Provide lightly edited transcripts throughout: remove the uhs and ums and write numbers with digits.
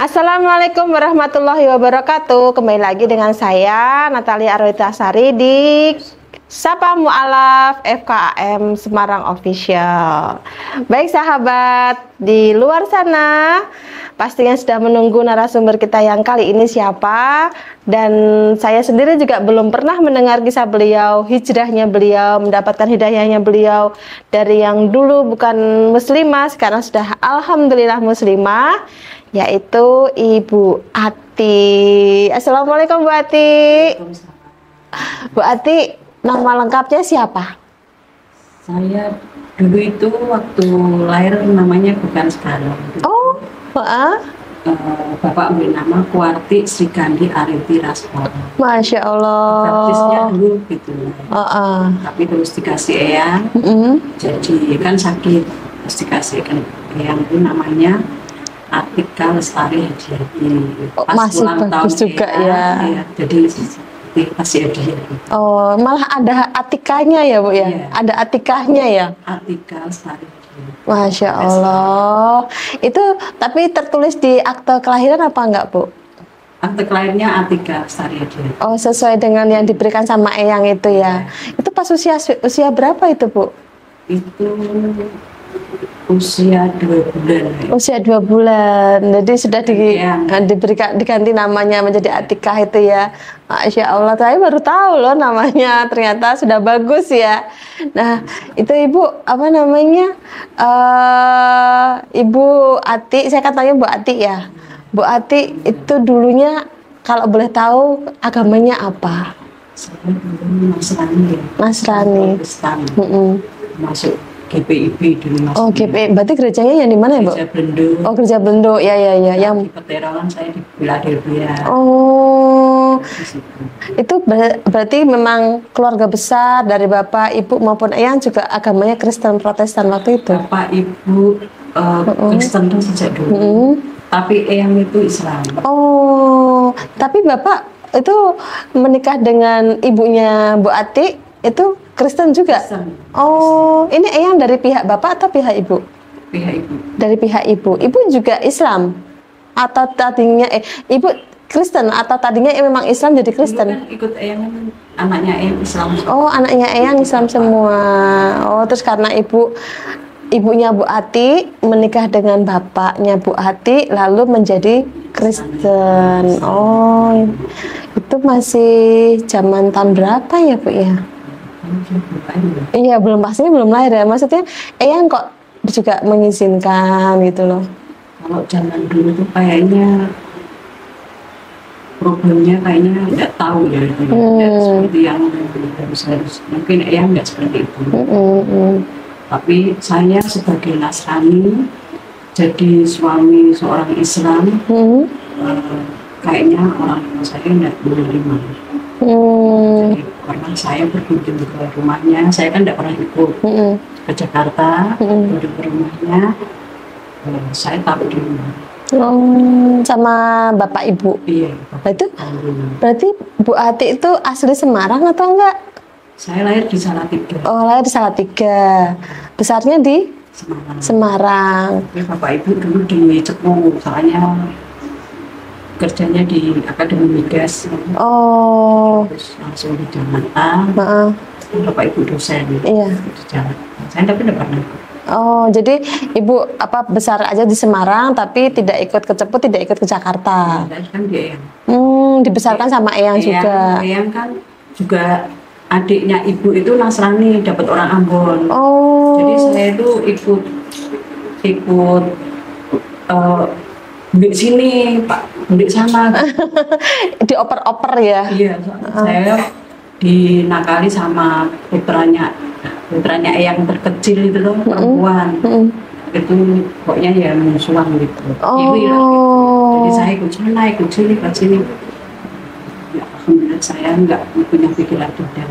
Assalamualaikum warahmatullahi wabarakatuh. Kembali lagi dengan saya Natalia Arwita Sari di Sapa Mu'alaf FKAM Semarang Official. Baik sahabat di luar sana, pastinya sudah menunggu narasumber kita yang kali ini siapa. Dan saya sendiri juga belum pernah mendengar kisah beliau, hijrahnya beliau, mendapatkan hidayahnya beliau dari yang dulu bukan muslimah, sekarang sudah alhamdulillah muslimah, yaitu Ibu Ati. Assalamualaikum Bu Ati. Bu Ati, nama lengkapnya siapa? Saya dulu itu waktu lahir namanya bukan sekarang. Oh, Bapak beri nama Kuarti Sri Kandi Ariti Raswara. Masya Baptisnya Allah. dulu gitu. Tapi terus dikasih eyang. Jadi kan sakit, terus dikasih eyang itu namanya Atika Lestari Hadiati. Pas Masih ulang bagus tahun juga eyang, ya. jadi dikasih hadiah. Oh, malah ada atikanya ya Bu ya? Iya. Ada atikahnya ya? Atika Lestari Hadiati. Masya Allah. Itu tapi tertulis di akte kelahiran apa enggak Bu? Akte kelahirannya Atika Lestari Hadiati. Oh, sesuai dengan yang diberikan sama eyang itu ya. Itu pas usia berapa itu Bu? Itu usia 2 bulan. Usia 2 bulan. Jadi sudah Iya. diberikan diganti namanya menjadi Atikah itu ya. Masya Allah, saya baru tahu loh namanya. Ternyata sudah bagus ya. Nah, itu Ibu apa namanya? Ibu Ati, saya katanya Bu Ati ya. Bu Ati itu dulunya kalau boleh tahu agamanya apa? Saya dulu Nasrani ya. Nasrani. Kristen. Masuk GPIB dulu Mas. Oh, GP. Berarti gerejanya yang di mana ya, Bu? Gereja Belendo. Oh, gereja Belendo. Ya, ya, ya. Yang Di Peterangan saya di Philadelphia. Oh, Di situ. itu berarti memang keluarga besar dari Bapak, Ibu maupun Eyang juga agamanya Kristen Protestan waktu itu. Bapak Ibu Kristen tuh sejak dulu. Tapi eyang itu Islam. Oh, tapi Bapak itu menikah dengan ibunya Bu Ati itu Kristen juga? Kristen. Oh, ini Eyang dari pihak Bapak atau pihak Ibu? Pihak Ibu. Dari pihak Ibu. Ibu juga Islam? Atau tadinya Ibu Kristen atau tadinya memang Islam jadi Dulu Kristen? kan ikut eyang kan anaknya eyang Islam. Oh, anaknya Eyang Islam semua. Oh, terus karena ibunya Bu Ati menikah dengan bapaknya Bu Ati lalu menjadi Kristen. Oh, itu masih zaman tahun berapa ya, Bu ya? Iya, belum pastinya belum lahir ya. Maksudnya Eyang kok juga mengizinkan gitu loh. Kalau zaman dulu tuh kayaknya problemnya kayaknya nggak tahu ya, nggak seperti yang harus mungkin eyang nggak seperti itu. Tapi saya sebagai Nasrani jadi suami seorang Islam, kayaknya orang tua saya nggak menerima. Jadi karena saya berkunjung ke rumahnya, saya kan nggak pernah ikut ke Jakarta, berkunjung ke rumahnya, saya tahu di rumah. Oh, sama Bapak Ibu. Iya. Berarti Bu Ati itu asli Semarang atau enggak? Saya lahir di Salatiga. Oh, lahir di Salatiga. Besarnya di Semarang. Semarang. Tapi Bapak Ibu dulu di Cepu, soalnya kerjanya di Akademi Migas. Oh, Terus langsung di Jakarta. maaf. Bapak Ibu dosen Iya. di Jakarta. Saya tapi tidak pernah ikut. Oh, jadi Ibu apa besar aja di Semarang tapi tidak ikut ke Cepu, tidak ikut ke Jakarta. Saya kan dia yang Dibesarkan sama Eyang juga. Eyang kan juga adiknya Ibu itu Nasrani, dapat orang Ambon. Oh. Jadi saya itu ikut di sini Pak, di sana. Dioper-oper ya. Iya, saya dinakali sama putranya Eyang terkecil itu loh, perempuan. Itu pokoknya ya musuhan gitu. Ibu lah gitu. Jadi saya ikut sana, ikut sini, ikut sini. Ya, alhamdulillah saya nggak punya pikiran dendam.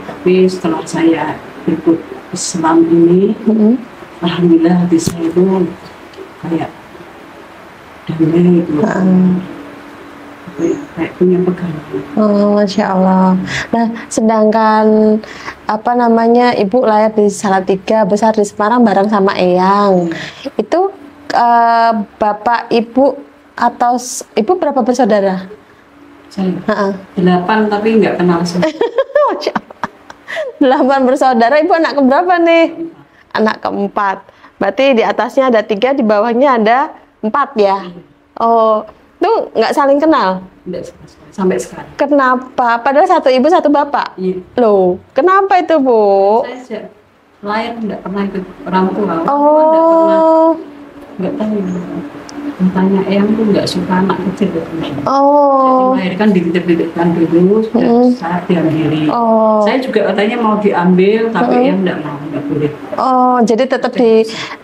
Tapi setelah saya ikut Islam ini, alhamdulillah hati saya itu kayak damai gitu. Kayak punya pegangan. Oh, Masya Allah. Nah, sedangkan apa namanya Ibu lahir di Salatiga, besar di Semarang bareng sama Eyang. Itu bapak, ibu, atau ibu berapa bersaudara? Saya 8 tapi nggak kenal semua. Masya Allah. 8 bersaudara, ibu anak keberapa nih? Anak keempat. Berarti di atasnya ada 3, di bawahnya ada 4 ya? Oh, itu nggak saling kenal? Nggak sampai sekarang. Kenapa? Padahal satu ibu satu bapak? Iya. Loh, kenapa itu Bu? Saya sejak lahir nggak pernah ikut orang tua. Oh. Nggak tahu. Tanya Eyang tuh nggak suka anak kecil. Oh. Jadi melahirkan dititip-titipkan dulu, saya diambil. Oh. Saya juga katanya mau diambil, tapi Eyang nggak boleh. Oh, jadi tetap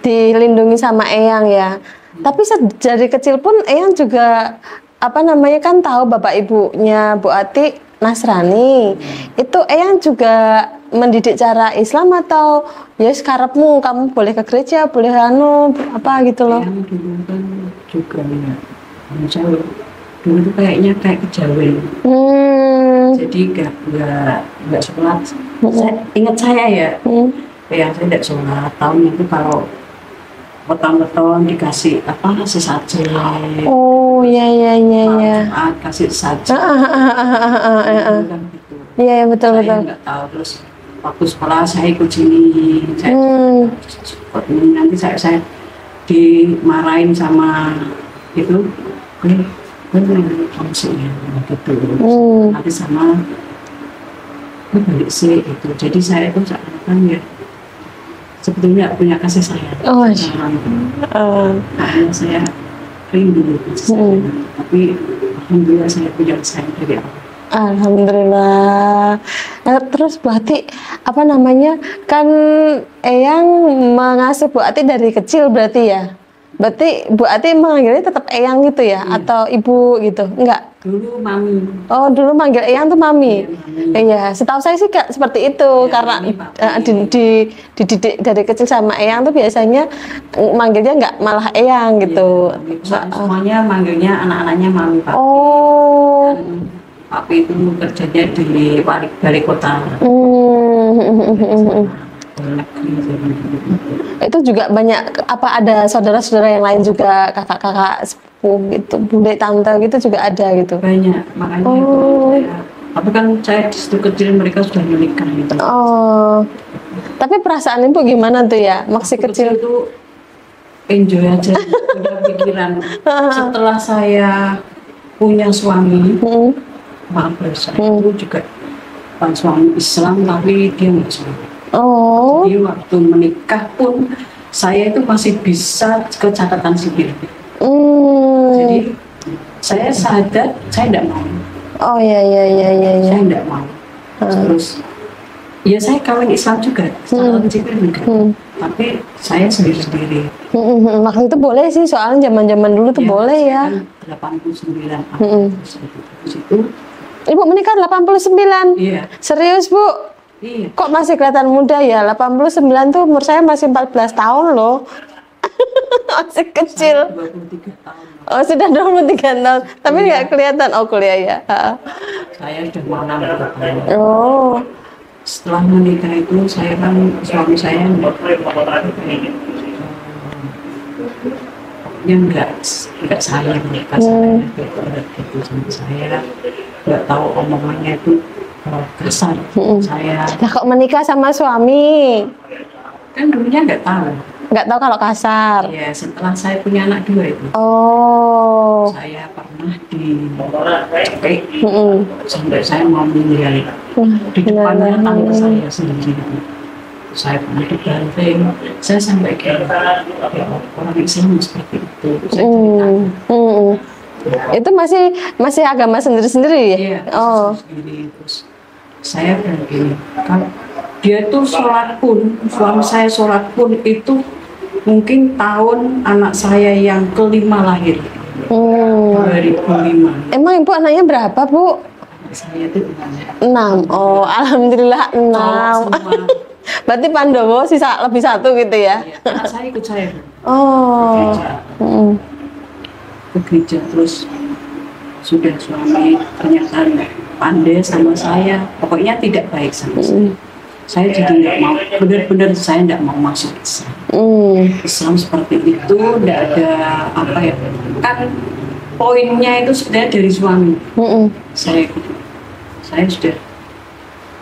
dilindungi sama Eyang ya. Tapi dari kecil pun Eyang juga apa namanya kan tahu bapak ibunya Bu Ati Nasrani. Itu Eyang juga mendidik cara Islam atau ya sekarapmu kamu boleh ke gereja, boleh apa gitu loh. Eyang dulu kan juga ya. Saya dulu tuh kayaknya kayak kejawen. Jadi nggak sholat. Ingat saya ya. Yang saya tidak sholat. Tahun itu kalau weton-weton dikasih apa sesajen. Oh iya. Kasih sesajen. Iya betul. Saya nggak tahu, terus waktu sekolah saya ikut sini. Nanti saya dimarahin sama itu. Fungsinya gitu. Nanti sama balik sih itu. Jadi saya itu seakan ya sebetulnya punya kasih sayang. Karena saya rindu kasih sayang. Tapi alhamdulillah saya punya sayang dari Allah. Alhamdulillah. Terus Bu Ati apa namanya kan Eyang mengasuh Bu Ati dari kecil berarti ya? Berarti Bu Ati manggilnya tetap Eyang gitu ya? Atau ibu gitu? Enggak? Dulu mami. Oh, dulu manggil Eyang tuh mami. Iya, setahu saya sih seperti itu karena dididik dari kecil sama Eyang tuh biasanya manggilnya enggak malah Eyang gitu. Semuanya manggilnya anak-anaknya mami papi. Oh. Papi itu kerjanya di wali kota. Itu juga banyak apa ada saudara-saudara yang lain juga kakak-kakak sepupu gitu, bunda tante gitu juga ada gitu. Banyak, makanya itu tapi kan saya di situ kecil mereka sudah menikah gitu. Oh. Tapi perasaan Ibu gimana tuh ya? Masih kecil itu enjoy aja, punya pikiran. Setelah saya punya suami, maaf saya itu juga suami Islam tapi dia nggak suami. Oh. Jadi waktu menikah pun saya itu masih bisa ke catatan sipil. Jadi saya sadar saya tidak mau. Oh iya. Saya tidak mau. Terus ya saya kawin Islam juga, catatan sipil juga. Tapi saya sendiri-sendiri. Waktu itu boleh sih, soalnya zaman-zaman dulu tuh boleh ya. 89 itu. Ibu menikah 89? Iya. Serius Bu? Iya. Kok masih kelihatan muda ya? 89 tuh umur saya masih 14 tahun loh. Masih kecil. 23 tahun. Oh sudah 23 tahun. Tapi nggak kelihatan. Oh kuliah ya. Saya sudah mau 60 tahun. Oh. Setelah menikah itu saya kan suami saya enggak sayang nikah saya gitu sama saya, nggak tahu omongannya itu kasar. Saya nah, kok menikah sama suami kan dulunya nggak tahu kalau kasar. Ya setelah saya punya anak 2 itu saya pernah dicekik sampai saya mau meninggal di depannya tante saya sendiri. Saya pernah dibanting, saya sampai kayak orang Islam seperti itu. Saya Itu masih agama sendiri-sendiri ya? Iya, sendiri. Terus saya bilang gini, kalau dia tuh sholat pun, suami saya sholat pun itu mungkin tahun anak saya yang kelima lahir, 2005. Emang Ibu anaknya berapa Bu? Saya itu 6. Oh, alhamdulillah 6. Berarti Pandowo sisa lebih 1 gitu ya? Iya, anak saya ikut saya. Oh. Ke gereja terus sudah suami ternyata pandai sama saya, pokoknya tidak baik sama saya. saya jadi nggak mau, benar-benar saya nggak mau masuk Islam. Islam seperti itu nggak ada apa ya, kan poinnya itu sebenarnya dari suami. Saya sudah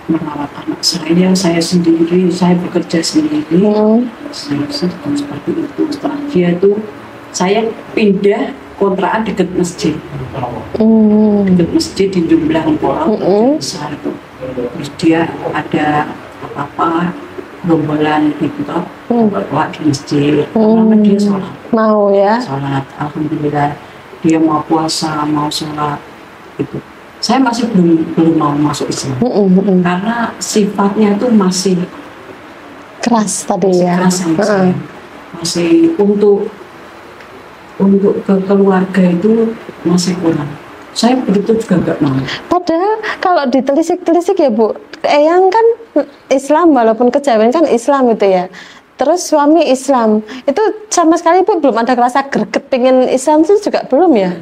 merawat anak saya sendiri, saya bekerja sendiri. Saya seperti itu. Setelah dia itu saya pindah kontrakan dekat masjid. Dekat masjid di Jumlang besar itu. Terus dia ada apa gerombolan gitu bawa di masjid. Karena dia sholat. Mau ya? Sholat, alhamdulillah. Dia mau puasa, mau sholat gitu. Saya masih belum mau masuk Islam karena sifatnya itu masih keras tadi ya. Keras sama saya. Masih untuk ke keluarga itu masih kurang. Saya begitu juga nggak mau. Padahal kalau ditelisik-telisik ya Bu, Eyang kan Islam, walaupun kejawen kan Islam itu ya. Terus suami Islam, itu sama sekali Bu belum ada rasa greget pengen Islam itu juga belum ya?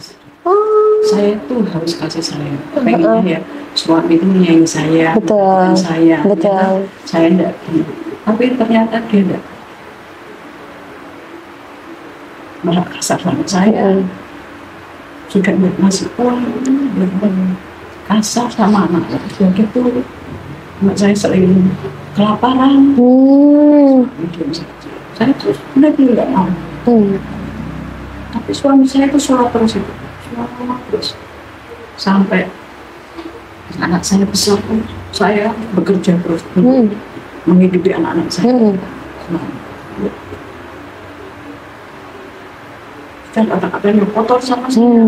Saya tuh harus kasih sayang, pengennya ya suami itu menyayangi saya, betul, saya, betul. Ya, saya enggak, tapi ternyata dia enggak malah kasar sama saya, sudah masih pulang, kasar sama anak, jadi tuh anak saya sering kelaparan, saya tuh sebenarnya enggak mau, tapi suami saya itu sholat terus itu. Terus sampai anak saya besar pun saya bekerja terus menghidupi anak-anak saya. Dan kata-katanya kotor sama saya.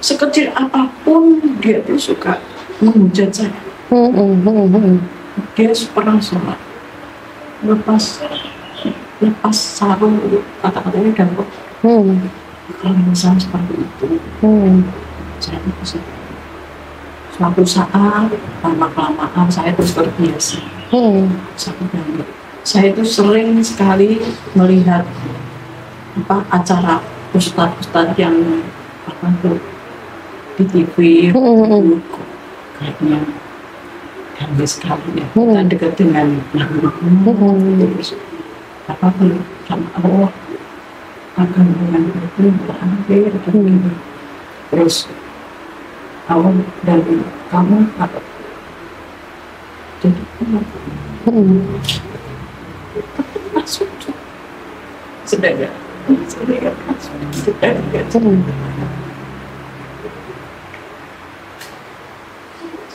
Sekecil apapun dia tuh suka menghujat saya. Dia pernah sholat lepas sarung kata-katanya ganggu. Kalau misalnya seperti itu, saya bisa suatu saat lama-kelamaan saya terus terbiasa. Saya itu sering sekali melihat acara ustadz yang di TV, kayaknya gambis sekali ya. Kita dekat dengan terus sama Allah. Akan dengan itu berakhir terus awal dari kamu atau jadi masuk sedang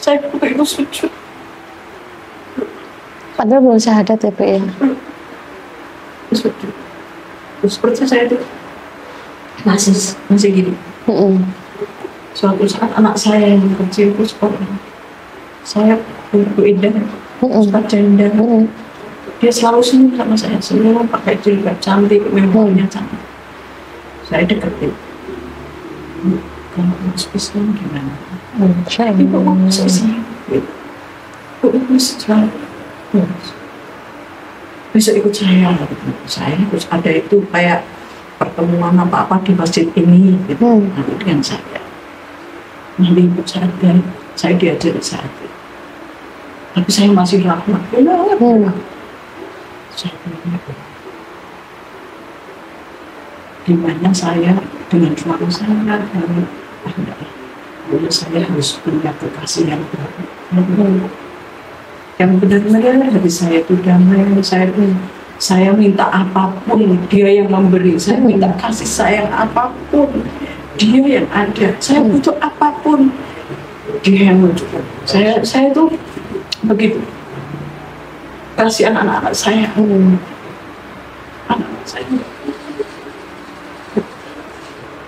saya begitu sujud padahal belum syahadat ya Bu ya. Sujud seperti saya itu masih gini. Suatu saat anak saya yang kecil itu sekolah, saya Bu Indah, Ustaz Janda, dia selalu senyum sama saya, senyum pakai jilbab cantik, memangnya cantik. Saya deketin, kalau masuk Islam gimana? Ibu mau masuk Islam, Ibu Islam. Bisa ikut saya terus ada itu kayak pertemuan apa di masjid ini gitu nanti dengan saya nanti ikut saya diajar saat itu tapi saya masih rahmat dimana saya dengan suami saya saya harus punya kekasih yang baru yang benar-benar hati saya itu damai, saya minta apapun dia yang memberi, saya minta kasih sayang apapun dia yang ada, saya butuh apapun dia yang mencukupi. Saya itu begitu kasih anak-anak saya, anak saya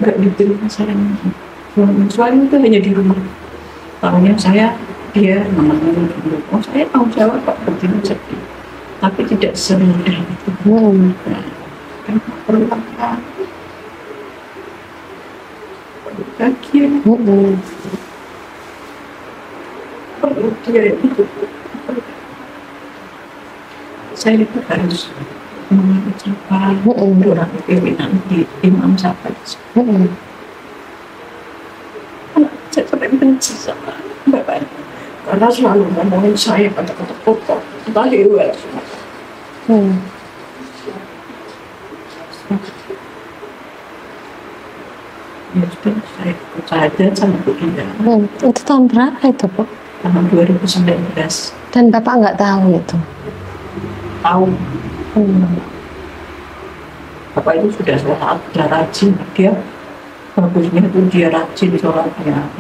nggak diterima sayang. Suami itu hanya di rumah, tahunya saya dia memenuhi oh saya tahu jawab kok begini sedih tapi tidak semudah itu kan perlu apa bagian perlu dia itu saya itu harus mengucapkan orang pimpinan di imam siapa saya sampai benci sama bapak karena selalu ngomongin saya kata-kata kotor balik luar. Ya sudah, saya ikut saja sama Bu Indah. Itu tahun berapa itu, Bu? Tahun 2019. Dan Bapak nggak tahu itu? Tahu. Bapak itu sudah sholat, sudah rajin. Dia bagusnya itu dia rajin sholatnya.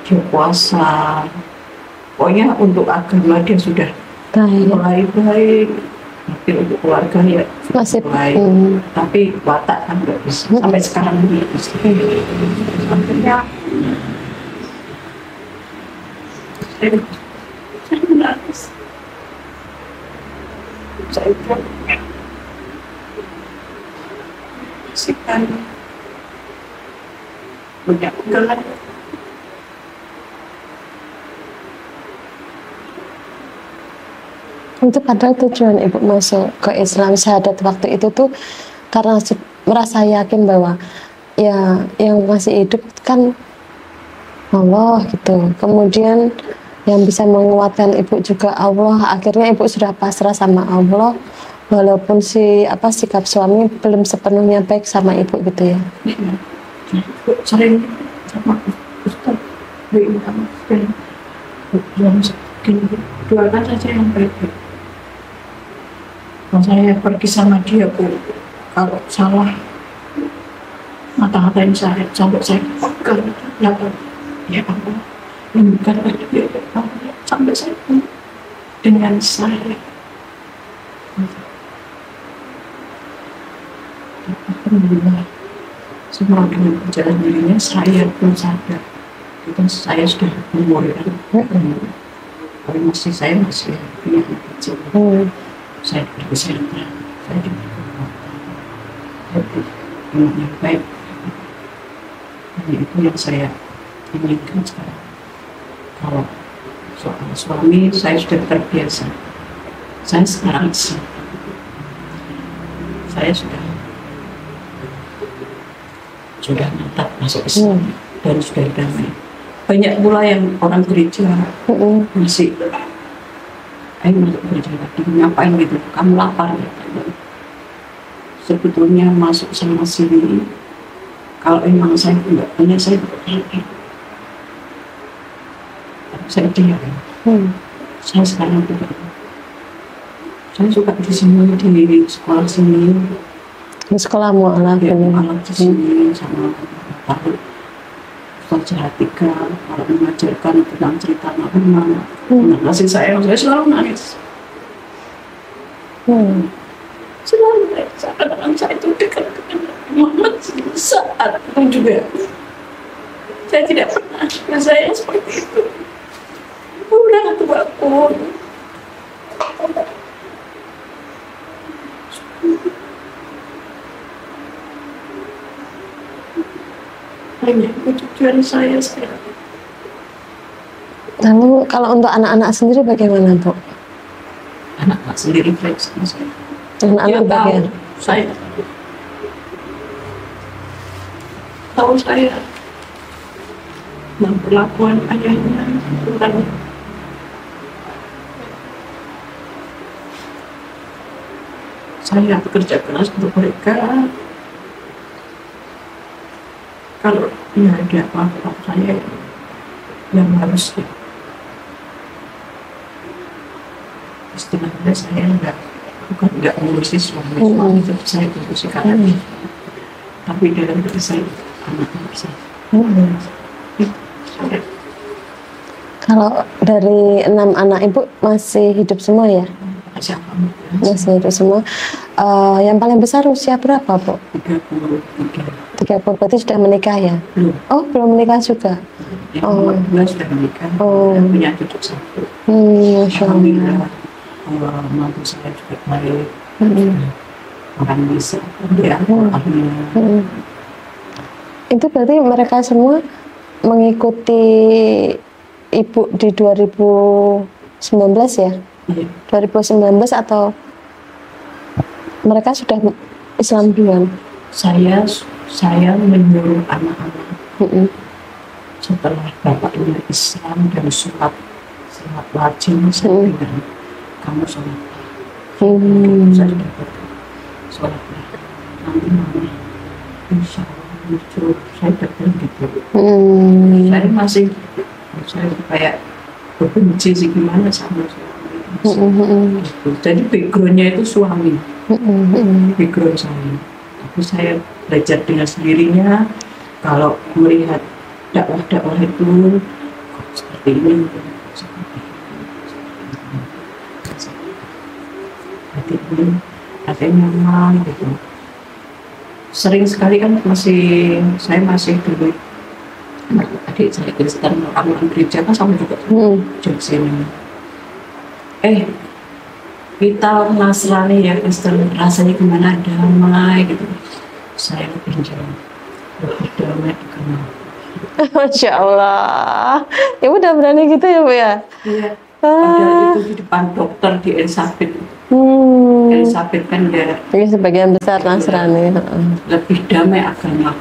Dia puasa. Pokoknya untuk agama dia sudah mulai baik. Tapi untuk keluarga ya masih baik. Tapi watak kan nggak bisa. Sampai sekarang belum bisa. Akhirnya saya menangis. Saya bilang, sikan banyak gelar. Itu padahal tujuan Ibu masuk ke Islam syahadat waktu itu tuh karena merasa yakin bahwa ya yang masih hidup kan Allah gitu. Kemudian yang bisa menguatkan Ibu juga Allah. Akhirnya Ibu sudah pasrah sama Allah, walaupun sikap suami belum sepenuhnya baik sama Ibu gitu ya. Sering sama Ustaz bilang dan belum segini doakan saja yang baik-baik. Kalau saya pergi sama dia, Bu, kalau salah mata-matain saya sampai saya pegang ya Allah, lembutkanlah dia sampai saya dengan saya. Alhamdulillah, semua dengan berjalan dirinya saya pun sadar itu saya sudah umur kan, tapi saya masih punya anak kecil. Saya berkesehatan, saya diberi kekuatan, yang baik. Hanya itu yang saya inginkan sekarang. Kalau soal suami, saya sudah terbiasa. Saya sekarang saya sudah mantap masuk Islam dan sudah damai. Banyak pula yang orang gereja masih ayo masuk gereja lagi, ngapain gitu, kamu lapar ya. Sebetulnya masuk sama sini, kalau emang saya enggak punya, saya berpikir saya diam. Saya sekarang juga saya suka di sini, di sekolah sini, di sekolah mu'alaf di sini sama tahu Ustaz Hatika kalau mengajarkan tentang cerita Nabi kasih sayang, saya selalu nangis. Selalu saat saya itu dekat dengan Muhammad saat itu juga saya tidak pernah saya seperti itu. Udah tua pun hanya tujuan saya sekarang. Lalu kalau untuk anak-anak sendiri bagaimana, Bu? Anak-anak sendiri baik sama saya. Anak-anak bagaimana? Saya tahu saya perlakuan ayahnya tentang saya bekerja keras untuk mereka. Kalau ya ada apa-apa saya yang harus istilahnya saya bukan ngurusi suami itu saya ngurusi kakaknya, tapi dalam diri saya anak-anak saya. Kalau dari 6 anak Ibu masih hidup semua ya? Masih hidup semua. Yang paling besar usia berapa, Bu? 30, berarti sudah menikah ya? Belum. Oh, belum menikah juga? Yang nomor 2 sudah menikah, dan punya cucu 1. Alhamdulillah, mantu saya juga baik, orang bisa, dia Alhamdulillah. Itu berarti mereka semua mengikuti Ibu di 2019 ya? Iya. 2019 atau mereka sudah Islam duluan? Saya menyuruh anak-anak setelah bapaknya Islam dan sholat wajib saya bilang kamu sholat. Saya dapat sholat. Nanti mama, insya Allah saya dapat gitu. Saya masih saya kayak berbenci sih gimana sama suami. Gitu. Jadi backgroundnya itu suami, background saya. Tapi saya belajar dengan sendirinya. Kalau melihat dakwah-dakwah itu seperti ini, hati ini hati nyaman gitu. Sering sekali kan saya masih dulu adik saya Kristen, orang gereja kan sama juga di sini. Kita Nasrani ya Kristen, rasanya gimana, damai gitu. Saya lebih lebih damai kenal. Masya Allah, ibu udah berani gitu ya Bu ya? Iya. Padahal itu di depan dokter di Elizabeth. Elizabeth kan ya. Ini sebagian besar Nasrani. Lebih damai agama.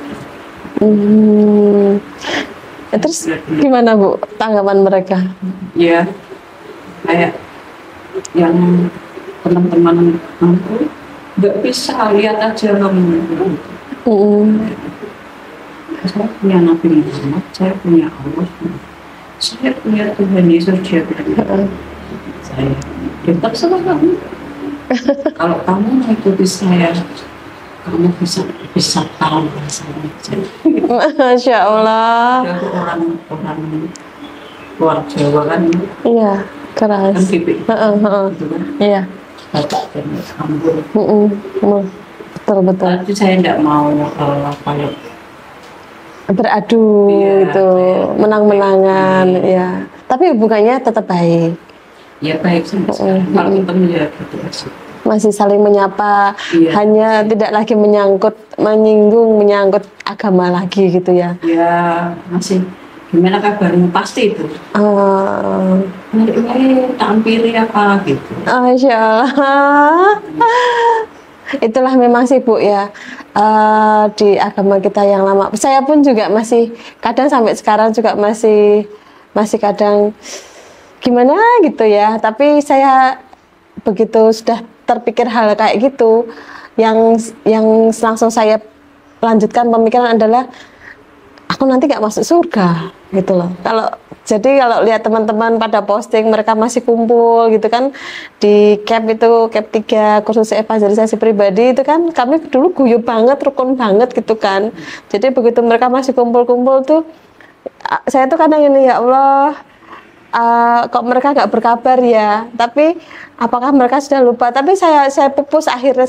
Terus gimana Bu tanggapan mereka? Ya, kayak yang teman-teman aku nggak bisa lihat aja kamu. Saya punya Nabi Muhammad, saya punya Allah, saya punya Tuhan Yesus, dia bilang saya terserah kamu. Kalau kamu mengikuti saya, kamu bisa tahu rasanya. Masya Allah. Ada orang luar Jawa kan? Iya, keras. Kan gitu kan? Iya. Bapak dan Ambur. Betul. Tapi saya tidak mau beradu itu menang-menangan ya. Tapi hubungannya tetap baik. Ya baik sih. Kalau ketemu ya gitu aja. Masih saling menyapa, hanya tidak lagi menyangkut agama lagi gitu ya. Ya masih. Gimana kabarmu, pasti itu. Ini tampili apa gitu. Masya Allah. Itulah memang sih Bu ya, di agama kita yang lama. Saya pun juga masih kadang sampai sekarang juga masih kadang gimana gitu ya. Tapi saya begitu sudah terpikir hal kayak gitu, yang langsung saya lanjutkan pemikiran adalah aku nanti nggak masuk surga gitu loh. Kalau lihat teman-teman pada posting mereka masih kumpul gitu kan di camp 3 kursus evangelisasi pribadi itu kan, kami dulu guyup banget, rukun banget gitu kan. Jadi begitu mereka masih kumpul-kumpul tuh saya tuh kadang ini, ya Allah, kok mereka nggak berkabar ya, tapi apakah mereka sudah lupa? Tapi akhirnya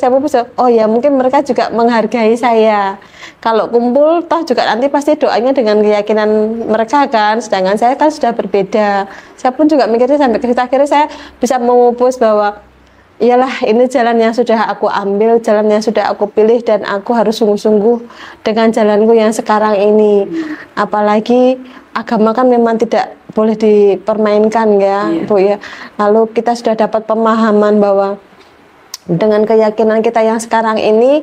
saya pupus, oh ya mungkin mereka juga menghargai saya. Kalau kumpul toh juga nanti pasti doanya dengan keyakinan mereka kan, sedangkan saya kan sudah berbeda. Saya pun juga mikirnya sampai akhirnya saya bisa memupus bahwa iyalah, ini jalan yang sudah aku ambil, jalan yang sudah aku pilih, dan aku harus sungguh-sungguh dengan jalanku yang sekarang ini. Apalagi agama kan memang tidak boleh dipermainkan ya, Bu ya. Lalu kita sudah dapat pemahaman bahwa dengan keyakinan kita yang sekarang ini,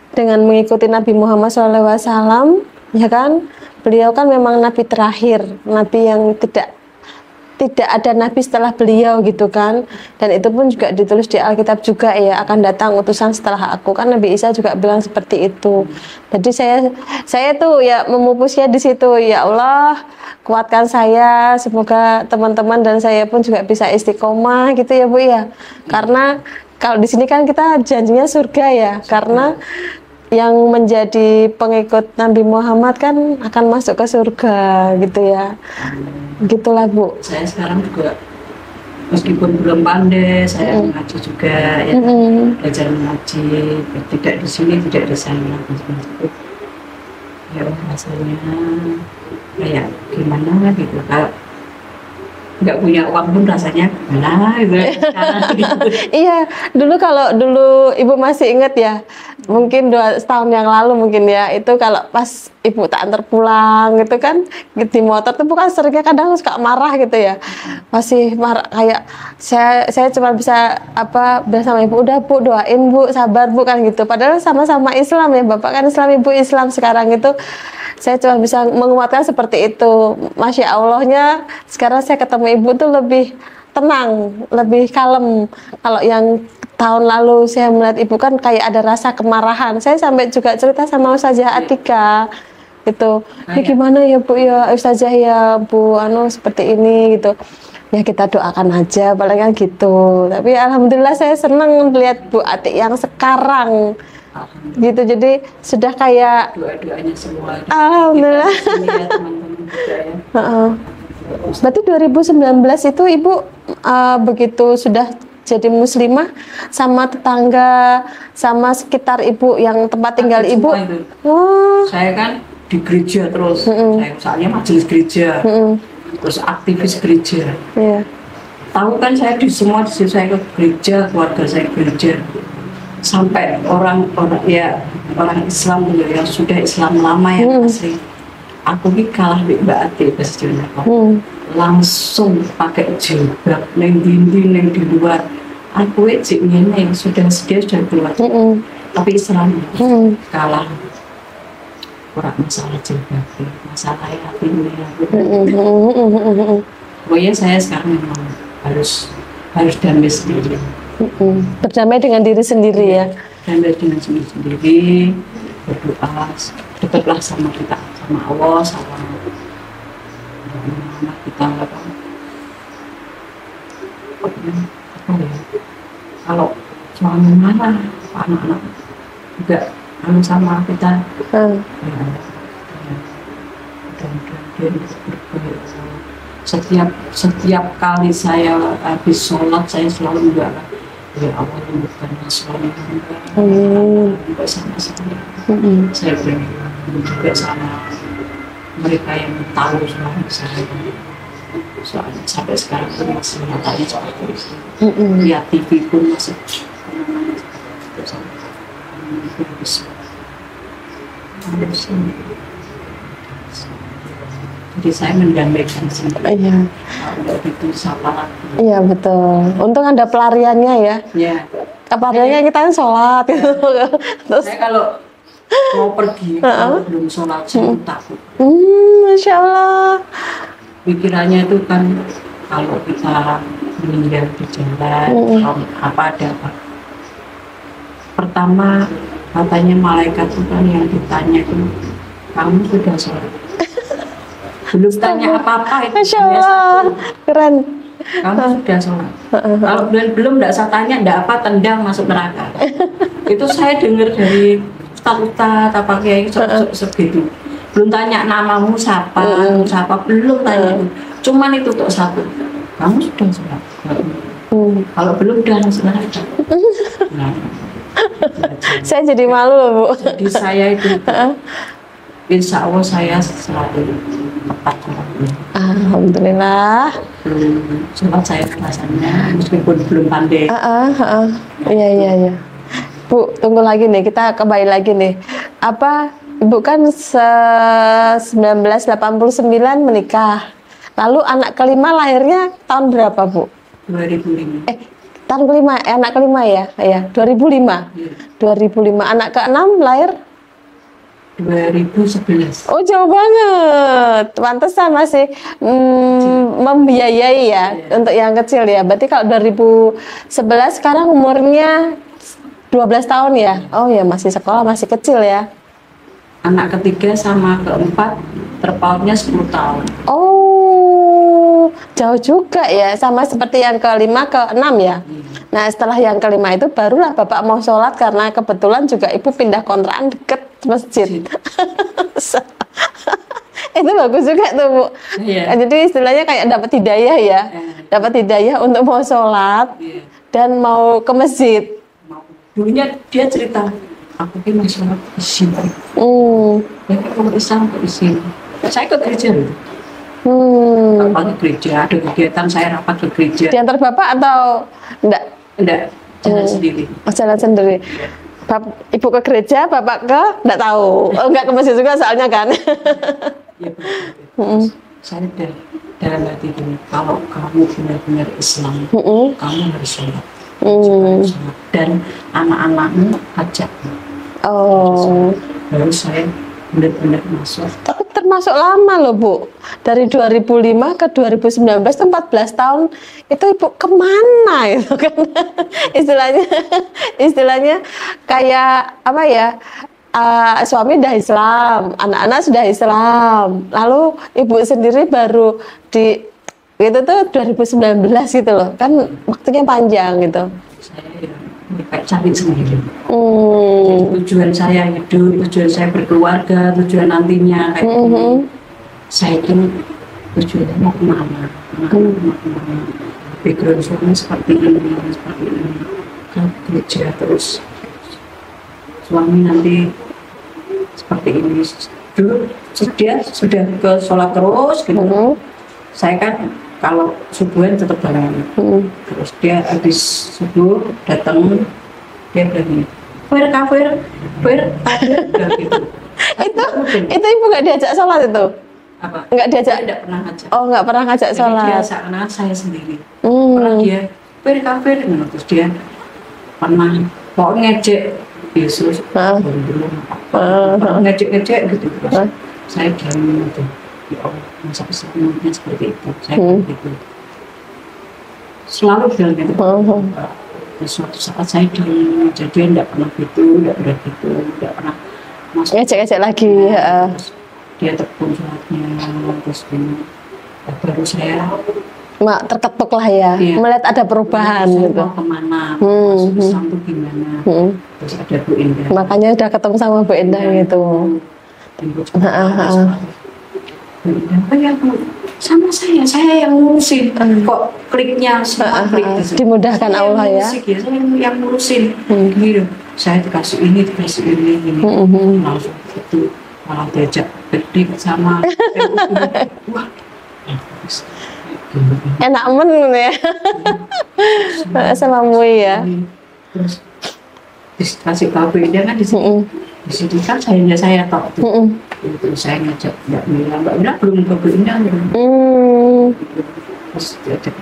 dengan mengikuti Nabi Muhammad SAW, ya kan, beliau kan memang Nabi terakhir, Nabi yang tidak ada nabi setelah beliau gitu kan. Dan itu pun juga ditulis di Alkitab juga ya, akan datang utusan setelah aku, kan Nabi Isa juga bilang seperti itu. Jadi saya tuh ya memupusnya di situ, ya Allah kuatkan saya, semoga teman-teman dan saya pun juga bisa istiqomah gitu ya Bu ya. Karena kalau di sini kan kita janjinya surga ya, karena yang menjadi pengikut Nabi Muhammad kan akan masuk ke surga gitu ya. Gitulah Bu. Saya sekarang juga meskipun belum pandai, saya mengaji juga ya, belajar mengaji, tidak di sini, tidak di sana. Ya rasanya kayak gimana gitu, kalau nggak punya uang pun rasanya gimana gitu. Iya, kalau dulu Ibu masih ingat ya, mungkin 2 tahun yang lalu mungkin ya, itu kalau pas Ibu tak antar pulang gitu kan di motor tuh bukan seringnya kadang suka marah gitu ya, masih marah, kayak saya cuma bisa bilang sama Ibu, udah Bu doain Bu, sabar Bu kan gitu, padahal sama-sama Islam ya, Bapak kan Islam, Ibu Islam. Sekarang itu saya cuma bisa menguatkan seperti itu. Masya Allahnya sekarang saya ketemu Ibu tuh lebih tenang, lebih kalem. Kalau yang tahun lalu saya melihat ibu kan kayak ada rasa kemarahan. Saya sampai juga cerita sama Ustazah Atika gitu. Ini gimana ya Bu ya, Ustazah ya Bu, seperti ini gitu. Ya kita doakan aja, palingan gitu. Tapi alhamdulillah saya senang melihat Bu Atik yang sekarang gitu. Jadi sudah kayak doa-doanya semua. Alhamdulillah. Ya, teman-teman juga ya. Berarti 2019 itu Ibu begitu sudah jadi muslimah, sama tetangga, sama sekitar Ibu yang tempat tinggal Ibu. Saya kan di gereja terus, saya misalnya majelis gereja, terus aktivis gereja. Tahu kan saya di semua saya ke gereja, keluarga saya gereja, sampai orang Islam yang sudah Islam lama yang asli. Aku ini kalah Mbak Ati langsung pakai jilbab, neng dinding, neng di luar. Aku cik ini sudah keluar, tapi Islam kalah. Kurang masalah jilbab, masalah hatinya. Pokoknya saya sekarang memang harus damai sendiri. Berdamai dengan diri sendiri ya. Damai dengan diri sendiri, berdoa, dekatlah sama kita, sama Allah, sama kita apa ya, kalau suami mana anak-anak juga sama kita setiap kali saya habis sholat saya selalu juga ya Allah lembutkanlah suami hamba sama-sama saya juga sama mereka yang tahu suami saya. Soalnya sampai sekarang pun masih matanya seperti itu. Lihat TV pun masih jadi saya mendamaikan sendiri. Kalau itu salah. Iya betul. Untung ada pelariannya ya. Iya. Pelariannya kita kan sholat gitu. Terus saya kalau mau pergi kalau belum sholat saya takut. Masya Allah. Pikirannya itu kan kalau kita meninggal di jalan, apa ada apa. Pertama katanya malaikat itu kan yang ditanya itu, kamu sudah sholat? Belum tanya apa-apa itu. Masya Allah, keren. Kamu sudah sholat? Kalau belum tidak saya tanya, tidak apa, tendang masuk neraka. Itu saya dengar dari ustaz-ustaz apa kayak segitu. Belum tanya namamu siapa, belum tanya. Cuman itu untuk satu, kamu sudah sholat? Kalau belum udah langsung neraka. Nah, saya jadi malu loh Bu. Jadi saya itu, insya Allah saya selalu tepat sholatnya. Alhamdulillah. Sholat saya rasanya meskipun belum pandai. Iya. Bu, tunggu lagi nih, kita kembali lagi nih. Ibu kan 1989 menikah. Lalu anak kelima lahirnya tahun berapa, Bu? 2005. Tahun kelima, anak kelima ya? Iya, 2005. 2005. Anak keenam lahir 2011. Oh, jauh banget. Pantesan masih membiayai ya untuk yang kecil ya. Berarti kalau 2011 sekarang umurnya 12 tahun ya? Oh ya, masih sekolah, masih kecil ya. Anak ketiga sama keempat terpautnya 10 tahun. Oh, jauh juga ya, sama seperti yang kelima, keenam ya. Nah, setelah yang kelima itu barulah Bapak mau sholat karena kebetulan juga Ibu pindah kontrakan deket masjid. Itu bagus juga tuh Bu. Jadi istilahnya kayak dapat hidayah ya, dapat hidayah untuk mau sholat dan mau ke masjid. Dulunya dia cerita, aku ini sholat di sini. Ya kalau Islam di sini. Saya ke gereja loh. Rapat ke gereja, ada kegiatan saya rapat ke gereja. Diantar Bapak atau enggak? Enggak, jalan sendiri. Oh, jalan sendiri. Ibu ke gereja, Bapak ke enggak tahu. Enggak ke masjid juga soalnya kan. Ya betul. Saya dalam hati ini, kalau kamu benar-benar Islam, kamu harus sholat. Dan anak-anakmu ajak. Oh. Baru saya benar-benar masuk. Tapi termasuk lama loh Bu. Dari 2005 ke 2019 itu 14 tahun. Itu Ibu kemana itu kan? istilahnya kayak apa ya? Suami udah Islam, anak-anak sudah Islam. Lalu Ibu sendiri baru di itu tuh 2019 gitu loh. Kan waktunya panjang gitu. Saya kayak cari sendiri. Tujuan saya hidup, tujuan saya berkeluarga, tujuan nantinya kayak gini. Saya itu tujuannya mau kemana? Background suami seperti ini. Kan kerja terus suami nanti seperti ini. Dulu dia sudah ke sholat terus gitu. Saya kan kalau subuhan tetap bangun. Terus dia habis subuh datang, dia bilang kafir udah gitu. itu Ibu nggak diajak sholat itu? Apa? Nggak diajak? Tidak pernah ngajak. Oh, nggak pernah ngajak sholat. Dia seakan-akan saya sendiri. Pernah dia kafir, terus dia pernah mau ngejek Yesus, ngejek gitu. Terus saya diam gitu. Ya Allah, masa kesemuanya seperti itu. Saya begitu. Selalu bilang gitu. Suatu saat saya diam, jadi tidak pernah gitu, tidak pernah masuk. Ngejek lagi. Terus dia tekun sholatnya, terus ini baru saya terketuk lah ya, melihat ada perubahan gitu. Mau kemana, masuk Islam itu gimana, terus ada Bu Indah. Makanya udah ketemu sama Bu Indah gitu. Bu Indah, Bu, sama saya yang ngurusin. Kok kliknya semua klik dimudahkan Allah ya. Saya yang ngurusin. Gitu. Saya dikasih ini. Langsung itu malah diajak piknik sama. Wah, enak ya. Sama Mui ya. Terus dikasih tahu dia kan di sini. Di sini kan saya tok tuh. Itu saya ngajak Mbak Mila belum ke Bu Indah. Terus diajak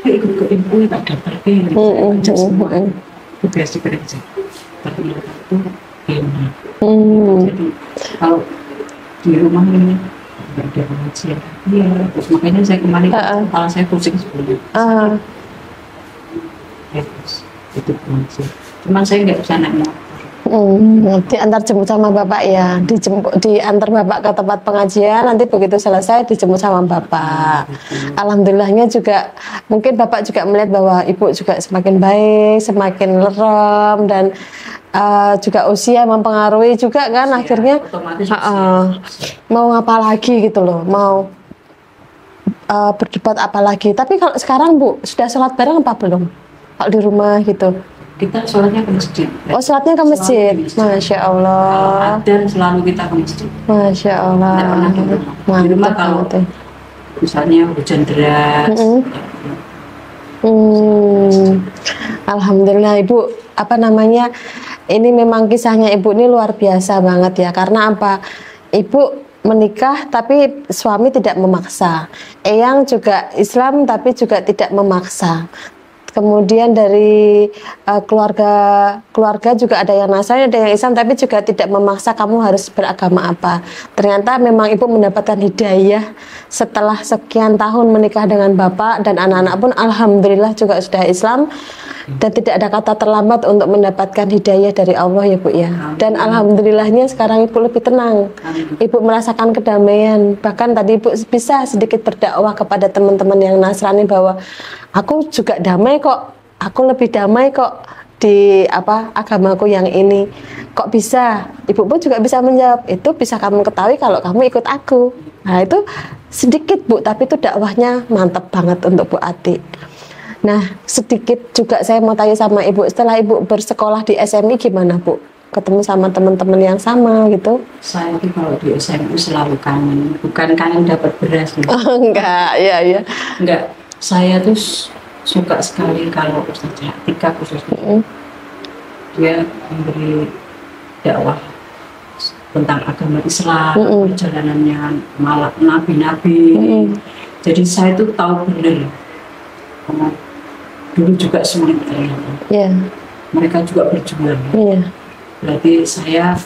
ikut ke ibu tak daftar ke ngajak semua. Itu biasa kerja. Ternyata itu enak. Jadi kalau di rumah ini nggak ada pengajian. Iya, terus makanya saya kembali kepala saya pusing sebelumnya. Terus itu pengajian. Cuman saya nggak bisa naik motor. Diantar jemput sama Bapak ya, diantar Bapak ke tempat pengajian, nanti begitu selesai dijemput sama Bapak. Alhamdulillahnya juga mungkin Bapak juga melihat bahwa Ibu juga semakin baik, semakin lerem, dan juga usia mempengaruhi juga kan, akhirnya mau ngapa lagi gitu loh, mau berdebat apa lagi. Tapi kalau sekarang Bu sudah sholat bareng apa belum? Kalau di rumah gitu? Kita sholatnya ke masjid. Oh, sholatnya ke masjid. Masya Allah. Dan selalu kita ke masjid. Masya Allah. Tidak pernah di rumah. Di rumah kalau misalnya hujan deras. Alhamdulillah Ibu, apa namanya? Ini memang kisahnya Ibu ini luar biasa banget ya. Karena apa? Ibu menikah tapi suami tidak memaksa. Eyang juga Islam tapi juga tidak memaksa. Kemudian dari keluarga juga ada yang Nasrani, ada yang Islam, tapi juga tidak memaksa kamu harus beragama apa. Ternyata memang Ibu mendapatkan hidayah setelah sekian tahun menikah dengan Bapak, dan anak-anak pun alhamdulillah juga sudah Islam, dan tidak ada kata terlambat untuk mendapatkan hidayah dari Allah ya Bu ya. Dan alhamdulillahnya sekarang Ibu lebih tenang. Ibu merasakan kedamaian. Bahkan tadi Ibu bisa sedikit berdakwah kepada teman-teman yang Nasrani bahwa aku juga damai kok, aku lebih damai kok di agamaku yang ini. Kok bisa? Ibu pun juga bisa menjawab, itu bisa kamu ketahui kalau kamu ikut aku. Nah itu sedikit Bu, tapi itu dakwahnya mantap banget untuk Bu Ati. Nah sedikit juga saya mau tanya sama Ibu, setelah Ibu bersekolah di SMI gimana Bu? Ketemu sama teman-teman yang sama gitu? Saya itu kalau di SMI selalu kangen, bukan kangen dapat beras. Oh, enggak, ya. Enggak. Saya tuh suka sekali kalau Ustaz Atika khususnya dia memberi dakwah tentang agama Islam, perjalanannya malah nabi-nabi. Jadi saya tuh tahu benar dulu juga sulit ternyata. Mereka juga berjuang. Berarti saya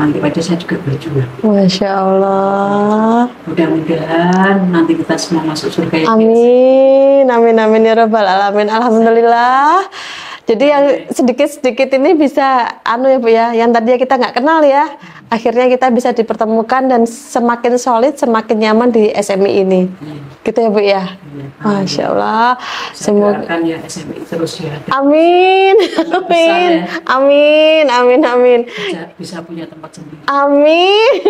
nanti aja saya juga berjuang. Masya Allah. Mudah-mudahan nanti kita semua masuk surga. Amin, amin, amin ya Rabbal Alamin. Alhamdulillah. Jadi yang sedikit-sedikit ini bisa ya Bu ya, yang tadinya kita nggak kenal ya, akhirnya kita bisa dipertemukan dan semakin solid, semakin nyaman di SMI ini. Gitu ya Bu ya. Masya Allah. Semoga ya SMI terus ya. Amin, amin, amin, amin, amin. Bisa punya tempat sendiri. Amin.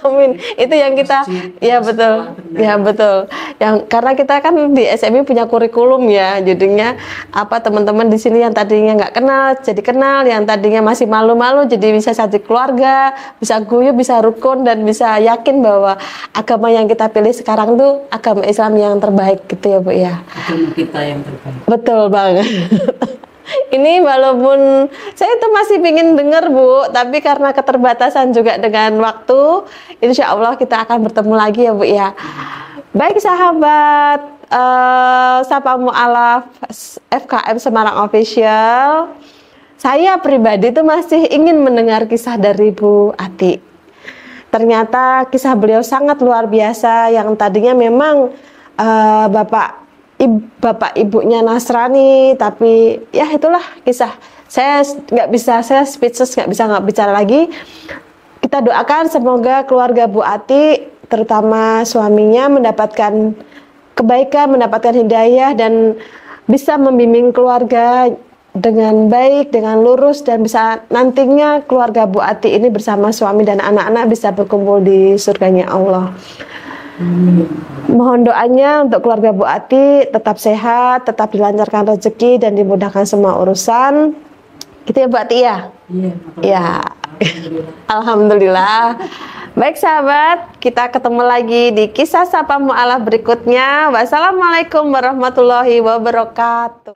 Amin. Itu yang kita ya betul. Ya betul. Yang karena kita kan di SMI punya kurikulum ya. Jadinya apa teman-teman di sini yang tadinya nggak kenal jadi kenal, yang tadinya masih malu-malu jadi bisa satu keluarga, bisa guyub, bisa rukun dan bisa yakin bahwa agama yang kita pilih sekarang tuh agama Islam yang terbaik gitu ya Bu ya. Agama kita yang terbaik. Betul banget. Ini walaupun saya itu masih ingin dengar Bu, tapi karena keterbatasan juga dengan waktu, insya Allah kita akan bertemu lagi ya Bu ya. Baik sahabat, Sapa Mu'alaf FKM Semarang Official, saya pribadi itu masih ingin mendengar kisah dari Bu Ati. Ternyata kisah beliau sangat luar biasa, yang tadinya memang bapak ibunya Nasrani, tapi ya itulah kisah. Saya speechless, nggak bicara lagi. Kita doakan semoga keluarga Bu Ati, terutama suaminya, mendapatkan kebaikan, mendapatkan hidayah dan bisa membimbing keluarga dengan baik, dengan lurus, dan bisa nantinya keluarga Bu Ati ini bersama suami dan anak-anak bisa berkumpul di surganya Allah. Mohon doanya untuk keluarga Bu Ati tetap sehat, tetap dilancarkan rezeki dan dimudahkan semua urusan. Gitu ya Bu Ati ya? Iya. Ya. Alhamdulillah. Baik sahabat, kita ketemu lagi di kisah Sapa Mu'alaf berikutnya. Wassalamualaikum warahmatullahi wabarakatuh.